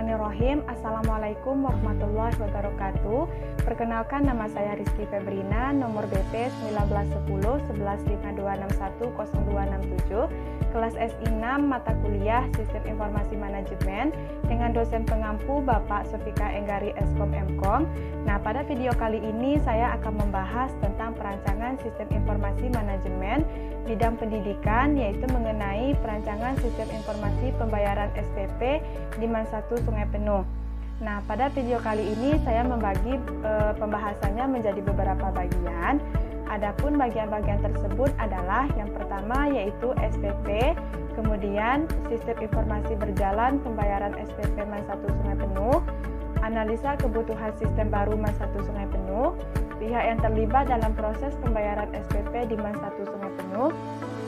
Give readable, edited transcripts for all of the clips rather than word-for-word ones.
Bismillahirrahmanirrahim. Assalamualaikum warahmatullahi wabarakatuh. Perkenalkan, nama saya Rizky Febrina, nomor BP 1910 1152610267, kelas SI6, mata kuliah Sistem Informasi Manajemen, dengan dosen pengampu Bapak Sofika Enggari Eskom Mkom. Nah, pada video kali ini saya akan membahas tentang perancangan Sistem Informasi Manajemen bidang pendidikan, yaitu mengenai perancangan Sistem Informasi Pembayaran SPP di MAN 1 Sungai Penuh. Nah, pada video kali ini saya membagi pembahasannya menjadi beberapa bagian. Adapun bagian-bagian tersebut adalah yang pertama yaitu SPP, kemudian Sistem Informasi Berjalan Pembayaran SPP MAN 1 Sungai Penuh, analisa kebutuhan sistem baru MAN 1 Sungai Penuh, pihak yang terlibat dalam proses pembayaran SPP di MAN 1 Sungai Penuh,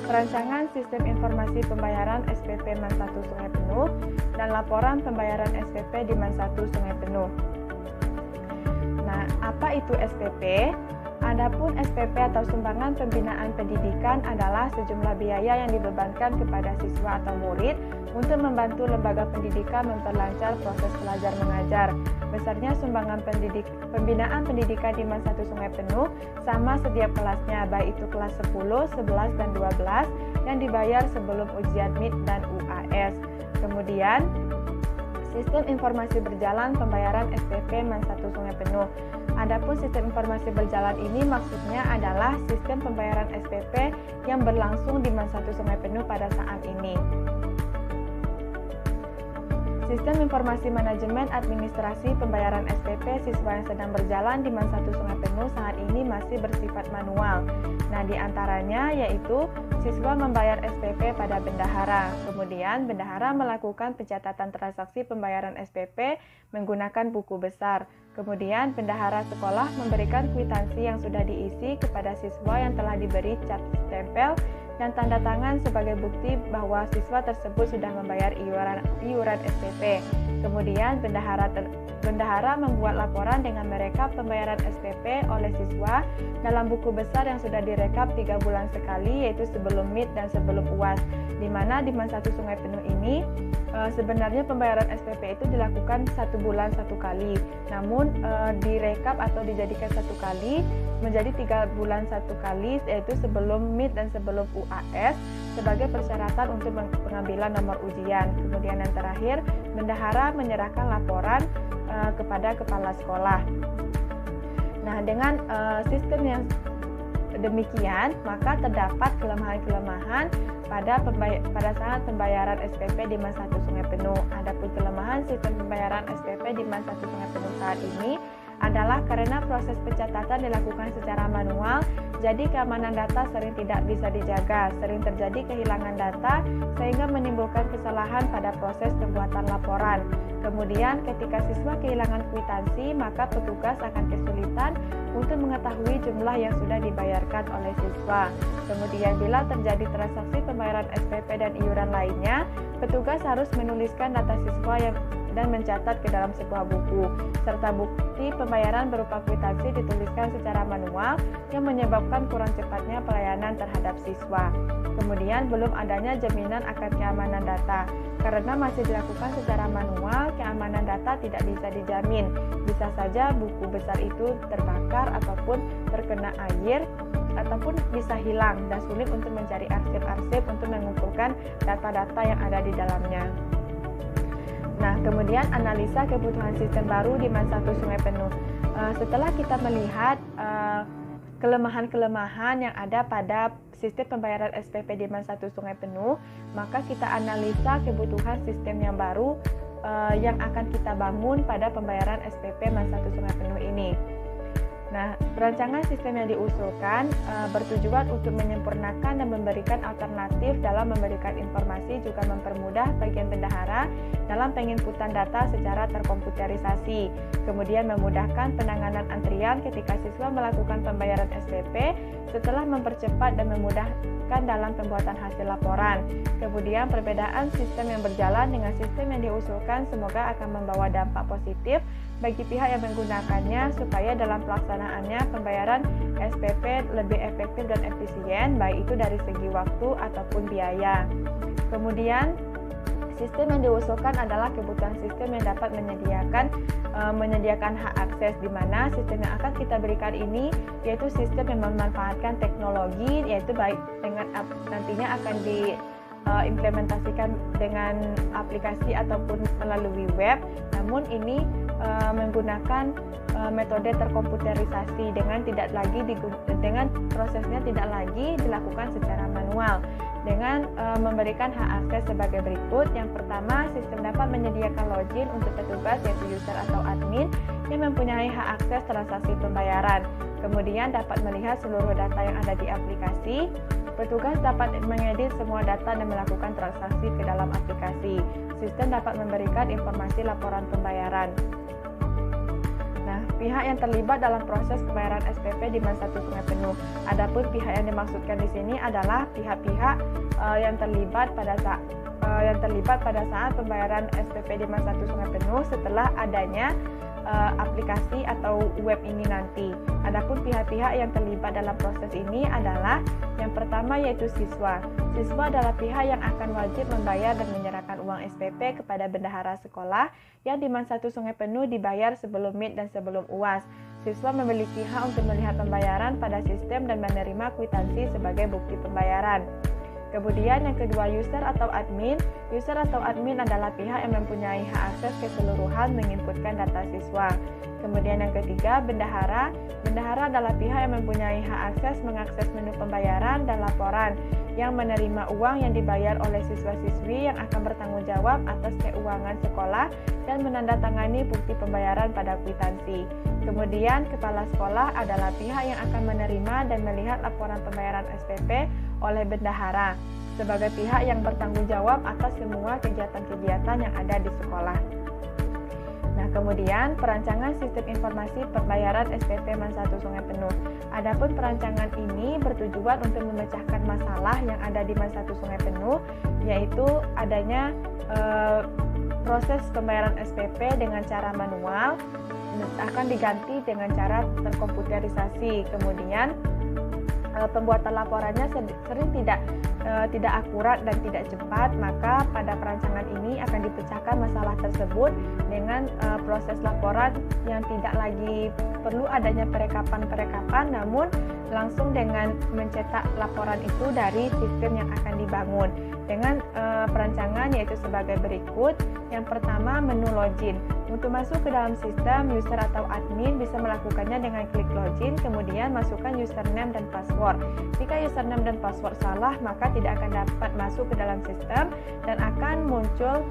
perancangan Sistem Informasi Pembayaran SPP MAN 1 Sungai Penuh, dan laporan pembayaran SPP di MAN 1 Sungai Penuh. Nah, apa itu SPP? Adapun SPP atau sumbangan pembinaan pendidikan adalah sejumlah biaya yang dibebankan kepada siswa atau murid untuk membantu lembaga pendidikan memperlancar proses belajar mengajar. Besarnya sumbangan pembinaan pendidikan di MAN 1 Sungai Penuh sama setiap kelasnya, baik itu kelas 10, 11, dan 12 yang dibayar sebelum ujian MIT dan UAS. Kemudian, Sistem Informasi Berjalan Pembayaran SPP MAN 1 Sungai Penuh. Adapun sistem informasi berjalan ini maksudnya adalah sistem pembayaran SPP yang berlangsung di MAN 1 Sungai Penuh pada saat ini. Sistem Informasi Manajemen Administrasi Pembayaran SPP siswa yang sedang berjalan di MAN 1 Sungai Penuh saat ini masih bersifat manual. Nah, di antaranya yaitu siswa membayar SPP pada bendahara. Kemudian, bendahara melakukan pencatatan transaksi pembayaran SPP menggunakan buku besar. Kemudian, bendahara sekolah memberikan kwitansi yang sudah diisi kepada siswa yang telah diberi cat stempel dan tanda tangan sebagai bukti bahwa siswa tersebut sudah membayar iuran SPP. Kemudian, bendahara membuat laporan dengan merekap pembayaran SPP oleh siswa dalam buku besar yang sudah direkap 3 bulan sekali, yaitu sebelum MIT dan sebelum UAS, di mana di MAN 1 Sungai Penuh ini sebenarnya pembayaran SPP itu dilakukan 1 bulan 1 kali, namun direkap atau dijadikan 1 kali menjadi 3 bulan 1 kali, yaitu sebelum MIT dan sebelum UAS sebagai persyaratan untuk pengambilan nomor ujian. Kemudian yang terakhir, bendahara menyerahkan laporan kepada kepala sekolah. Nah, dengan sistem yang demikian, maka terdapat kelemahan-kelemahan pada saat pembayaran SPP di MAN 1 Sungai Penuh. Adapun kelemahan sistem pembayaran SPP di MAN 1 Sungai Penuh saat ini adalah karena proses pencatatan dilakukan secara manual, jadi keamanan data sering tidak bisa dijaga, sering terjadi kehilangan data sehingga menimbulkan kesalahan pada proses pembuatan laporan. Kemudian, ketika siswa kehilangan kwitansi, maka petugas akan kesulitan untuk mengetahui jumlah yang sudah dibayarkan oleh siswa. Kemudian, bila terjadi transaksi pembayaran SPP dan iuran lainnya, petugas harus menuliskan data siswa dan mencatat ke dalam sebuah buku, serta bukti pembayaran berupa kwitansi dituliskan secara manual yang menyebabkan kurang cepatnya pelayanan terhadap siswa. Kemudian, belum adanya jaminan akan keamanan data. Karena masih dilakukan secara manual, keamanan data tidak bisa dijamin. Bisa saja buku besar itu terbakar ataupun terkena air, ataupun bisa hilang dan sulit untuk mencari arsip-arsip untuk mengumpulkan data-data yang ada di dalamnya. Nah, kemudian analisa kebutuhan sistem baru di MAN 1 Sungai Penuh. Setelah kita melihat kelemahan-kelemahan yang ada pada sistem pembayaran SPP di MAN 1 Sungai Penuh, maka kita analisa kebutuhan sistem yang baru yang akan kita bangun pada pembayaran SPP MAN 1 Sungai Penuh ini. Nah, perancangan sistem yang diusulkan bertujuan untuk menyempurnakan dan memberikan alternatif dalam memberikan informasi, juga mempermudah bagian bendahara dalam penginputan data secara terkomputerisasi. Kemudian memudahkan penanganan antrian ketika siswa melakukan pembayaran SPP, setelah mempercepat dan memudahkan dalam pembuatan hasil laporan. Kemudian perbedaan sistem yang berjalan dengan sistem yang diusulkan semoga akan membawa dampak positif bagi pihak yang menggunakannya, supaya dalam pelaksanaannya pembayaran SPP lebih efektif dan efisien, baik itu dari segi waktu ataupun biaya. Kemudian Sistem yang diusulkan adalah kebutuhan sistem yang dapat menyediakan hak akses, di mana sistem yang akan kita berikan ini yaitu sistem yang memanfaatkan teknologi, yaitu baik dengan nantinya akan diimplementasikan dengan aplikasi ataupun melalui web, namun ini menggunakan metode terkomputerisasi dengan prosesnya tidak lagi dilakukan secara manual, dengan memberikan hak akses sebagai berikut. Yang pertama, sistem dapat menyediakan login untuk petugas yaitu user atau admin yang mempunyai hak akses transaksi pembayaran. Kemudian dapat melihat seluruh data yang ada di aplikasi. Petugas dapat mengedit semua data dan melakukan transaksi ke dalam aplikasi. Sistem dapat memberikan informasi laporan pembayaran. Nah, pihak yang terlibat dalam proses pembayaran SPP di masa 1 sungai penuh. Adapun pihak yang dimaksudkan di sini adalah pihak-pihak yang terlibat pada saat pembayaran SPP di masa 1 sungai penuh setelah adanya aplikasi atau web ini nanti. Adapun pihak-pihak yang terlibat dalam proses ini adalah yang pertama yaitu siswa. Siswa adalah pihak yang akan wajib membayar dan menyerahkan uang SPP kepada bendahara sekolah yang di masa 1 sungai penuh dibayar sebelum MIT dan sebelum UAS. Siswa memiliki hak untuk melihat pembayaran pada sistem dan menerima kwitansi sebagai bukti pembayaran. Kemudian yang kedua, user atau admin. User atau admin adalah pihak yang mempunyai hak akses keseluruhan menginputkan data siswa. Kemudian yang ketiga, bendahara. Bendahara adalah pihak yang mempunyai hak akses mengakses menu pembayaran dan laporan yang menerima uang yang dibayar oleh siswa-siswi yang akan bertanggung jawab atas keuangan sekolah dan menandatangani bukti pembayaran pada kwitansi. Kemudian kepala sekolah adalah pihak yang akan menerima dan melihat laporan pembayaran SPP oleh bendahara sebagai pihak yang bertanggung jawab atas semua kegiatan-kegiatan yang ada di sekolah. Nah, kemudian perancangan sistem informasi pembayaran SPP masa 1 sungai penuh. Adapun perancangan ini bertujuan untuk memecahkan masalah yang ada di masa 1 sungai penuh, yaitu adanya proses pembayaran SPP dengan cara manual akan diganti dengan cara terkomputerisasi. Kemudian pembuatan laporannya sering tidak akurat dan tidak cepat, maka pada perancangan ini akan dipecahkan masalah tersebut dengan proses laporan yang tidak lagi perlu adanya perekapan, namun langsung dengan mencetak laporan itu dari sistem yang akan dibangun dengan perancangan yaitu sebagai berikut. Yang pertama, menu login. Untuk masuk ke dalam sistem, user atau admin bisa melakukannya dengan klik login, kemudian masukkan username dan password. Jika username dan password salah, maka tidak akan dapat masuk ke dalam sistem dan akan muncul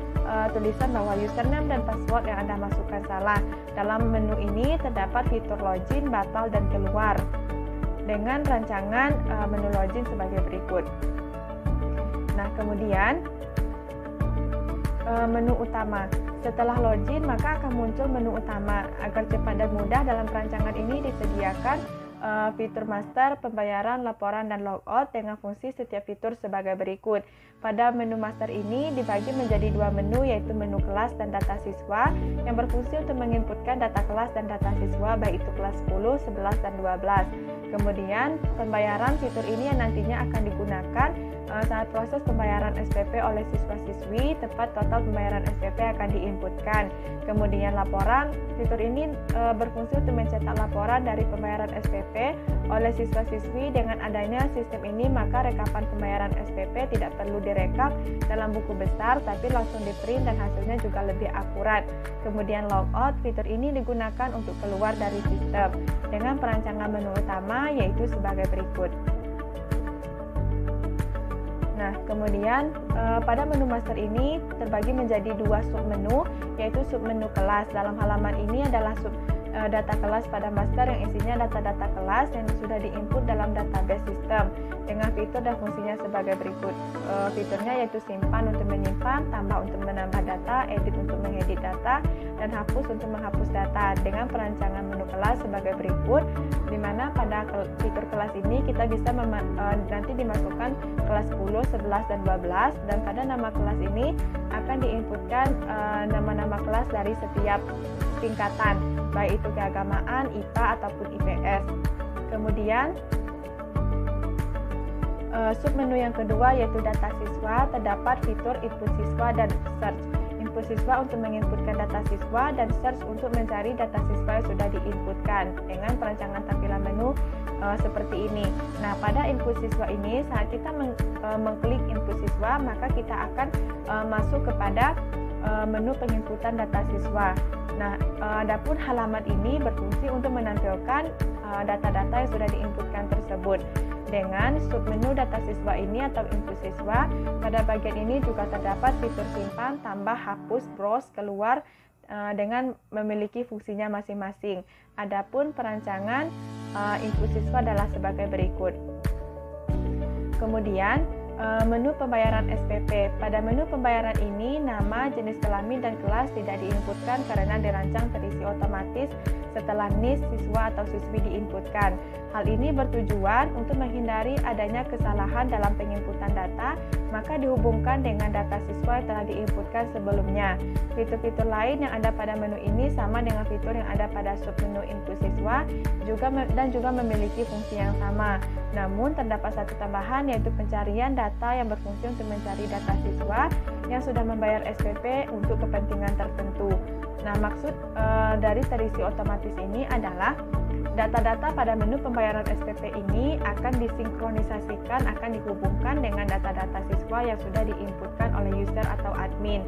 tulisan bahwa username dan password yang Anda masukkan salah. Dalam menu ini terdapat fitur login, batal, dan keluar dengan rancangan menu login sebagai berikut. Nah, kemudian menu utama. Setelah login, maka akan muncul menu utama. Agar cepat dan mudah, dalam perancangan ini disediakan fitur master, pembayaran, laporan, dan logout dengan fungsi setiap fitur sebagai berikut. Pada menu master ini dibagi menjadi dua menu, yaitu menu kelas dan data siswa yang berfungsi untuk menginputkan data kelas dan data siswa baik itu kelas 10, 11, dan 12. Kemudian pembayaran, fitur ini yang nantinya akan digunakan saat proses pembayaran SPP oleh siswa-siswi, tepat total pembayaran SPP akan diinputkan. Kemudian laporan, fitur ini berfungsi untuk mencetak laporan dari pembayaran SPP oleh siswa-siswi. Dengan adanya sistem ini, maka rekapan pembayaran SPP tidak perlu direkap dalam buku besar, tapi langsung di-print dan hasilnya juga lebih akurat. Kemudian logout, fitur ini digunakan untuk keluar dari sistem dengan perancangan menu utama yaitu sebagai berikut. Nah, kemudian pada menu master ini terbagi menjadi dua submenu, yaitu submenu kelas. Dalam halaman ini adalah data kelas pada master yang isinya data-data kelas yang sudah diinput dalam database sistem dengan fitur dan fungsinya sebagai berikut. Fiturnya yaitu simpan untuk menyimpan, tambah untuk menambah data, edit untuk mengedit data, dan hapus untuk menghapus data dengan perancangan menu kelas sebagai berikut, di mana pada fitur kelas ini kita bisa nanti dimasukkan kelas 10, 11, dan 12, dan pada nama kelas ini akan diinputkan nama-nama kelas dari setiap tingkatan, baik itu keagamaan, IPA, ataupun IPS. Kemudian Submenu yang kedua yaitu data siswa, terdapat fitur input siswa dan search. Input siswa untuk menginputkan data siswa dan search untuk mencari data siswa yang sudah diinputkan dengan perancangan tampilan menu seperti ini. Nah, pada input siswa ini saat kita mengklik input siswa, maka kita akan masuk kepada menu penginputan data siswa. Nah, adapun halaman ini berfungsi untuk menampilkan data-data yang sudah diinputkan tersebut. Dengan submenu data siswa ini atau input siswa, pada bagian ini juga terdapat fitur simpan, tambah, hapus, browse, keluar dengan memiliki fungsinya masing-masing. Adapun perancangan input siswa adalah sebagai berikut. Kemudian menu pembayaran SPP. Pada menu pembayaran ini, nama, jenis kelamin, dan kelas tidak diinputkan karena dirancang terisi otomatis setelah NIS siswa atau siswi diinputkan. Hal ini bertujuan untuk menghindari adanya kesalahan dalam penginputan data, maka dihubungkan dengan data siswa yang telah diinputkan sebelumnya. Fitur-fitur lain yang ada pada menu ini sama dengan fitur yang ada pada submenu input siswa dan juga memiliki fungsi yang sama. Namun terdapat satu tambahan yaitu pencarian data yang berfungsi untuk mencari data siswa yang sudah membayar SPP untuk kepentingan tertentu. Nah, maksud dari terisi otomatis ini adalah data-data pada menu pembayaran SPP ini akan disinkronisasikan, akan dihubungkan dengan data-data siswa yang sudah diinputkan oleh user atau admin.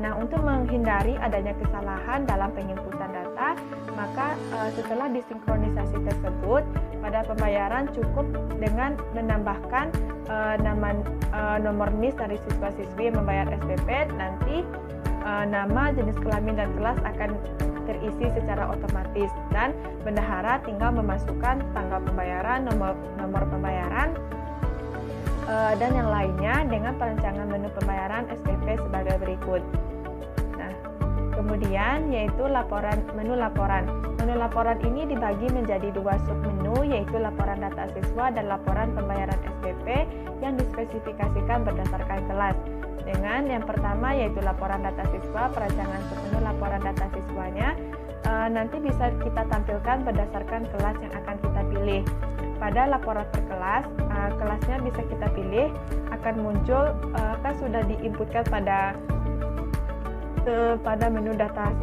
Nah, untuk menghindari adanya kesalahan dalam penginputan data, maka setelah disinkronisasi tersebut, pada pembayaran cukup dengan menambahkan nomor NIS dari siswa-siswi yang membayar SPP, nanti nama, jenis kelamin, dan kelas akan terisi secara otomatis dan bendahara tinggal memasukkan tanggal pembayaran, nomor pembayaran, dan yang lainnya dengan perancangan menu pembayaran SPP sebagai berikut. Nah, kemudian yaitu menu laporan. Menu laporan ini dibagi menjadi dua submenu, yaitu laporan data siswa dan laporan pembayaran SPP yang dispesifikasikan berdasarkan kelas. Dengan yang pertama yaitu laporan data siswa, perancangan submenu laporan data siswanya nanti bisa kita tampilkan berdasarkan kelas yang akan kita pilih. Pada laporan per kelas, kelasnya bisa kita pilih, akan muncul kan sudah diinputkan pada menu data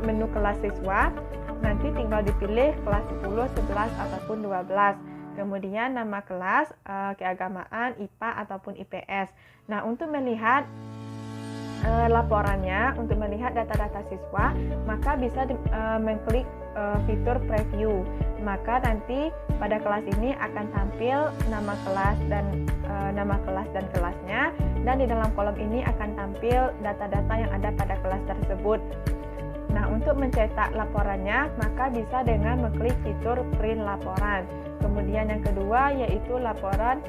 menu kelas siswa. Nanti tinggal dipilih kelas 10, 11 ataupun 12. Kemudian nama kelas, keagamaan, IPA ataupun IPS. Nah, untuk melihat laporannya, untuk melihat data-data siswa, maka bisa mengklik fitur preview. Maka nanti pada kelas ini akan tampil nama kelas dan kelasnya, dan di dalam kolom ini akan tampil data-data yang ada pada kelas tersebut. Nah, untuk mencetak laporannya, maka bisa dengan mengklik fitur print laporan. Kemudian yang kedua yaitu laporan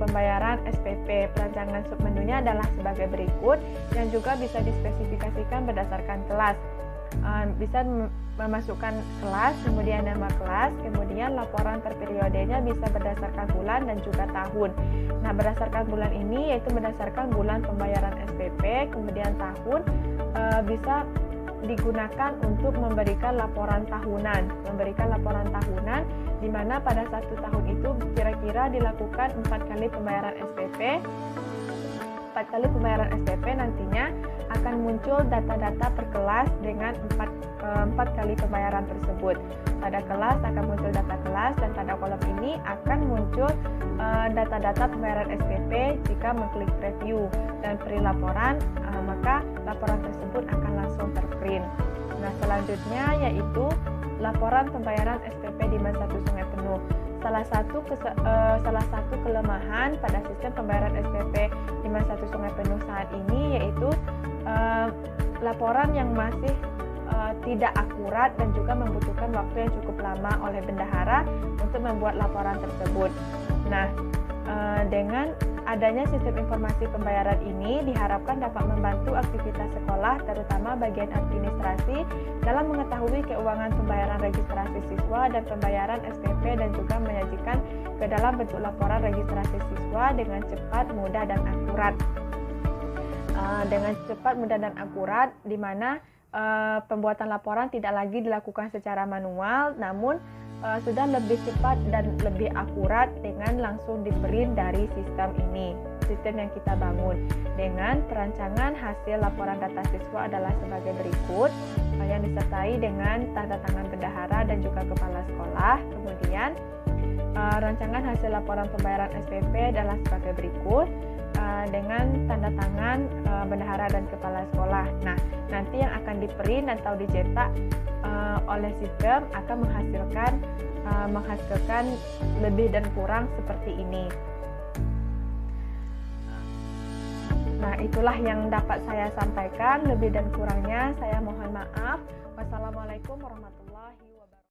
pembayaran SPP. Perancangan submenunya adalah sebagai berikut, yang juga bisa dispesifikasikan berdasarkan kelas. Bisa memasukkan kelas, kemudian nama kelas, kemudian laporan per periodenya bisa berdasarkan bulan dan juga tahun. Nah, berdasarkan bulan ini yaitu berdasarkan bulan pembayaran SPP, kemudian tahun bisa digunakan untuk memberikan laporan tahunan, di mana pada satu tahun itu kira-kira dilakukan 4 kali pembayaran SPP. 4 kali pembayaran SPP nantinya akan muncul data-data per kelas dengan 4 kali pembayaran tersebut. Pada kelas akan muncul data kelas, dan pada kolom ini akan muncul data-data pembayaran SPP jika mengklik preview dan print laporan, maka laporan tersebut akan langsung terprint. Nah, selanjutnya yaitu laporan pembayaran SPP di masa 1 sungai penuh. Salah satu kelemahan pada sistem pembayaran SPP di masa 1 sungai penuh saat ini yaitu laporan yang masih tidak akurat dan juga membutuhkan waktu yang cukup lama oleh bendahara untuk membuat laporan tersebut. Nah, dengan adanya sistem informasi pembayaran ini diharapkan dapat membantu aktivitas sekolah, terutama bagian administrasi, dalam mengetahui keuangan pembayaran registrasi siswa dan pembayaran SPP, dan juga menyajikan ke dalam bentuk laporan registrasi siswa dengan cepat, mudah, dan akurat. Di mana pembuatan laporan tidak lagi dilakukan secara manual, namun sudah lebih cepat dan lebih akurat dengan langsung di-print dari sistem ini, sistem yang kita bangun. Dengan perancangan hasil laporan data siswa adalah sebagai berikut, yang disertai dengan tanda tangan bendahara dan juga kepala sekolah. Kemudian rancangan hasil laporan pembayaran SPP adalah sebagai berikut, dengan tanda tangan bendahara dan kepala sekolah. Nah, nanti yang akan di-print atau dicetak oleh sistem akan menghasilkan lebih dan kurang seperti ini. Nah, itulah yang dapat saya sampaikan. Lebih dan kurangnya saya mohon maaf. Wassalamualaikum warahmatullahi wabarakatuh.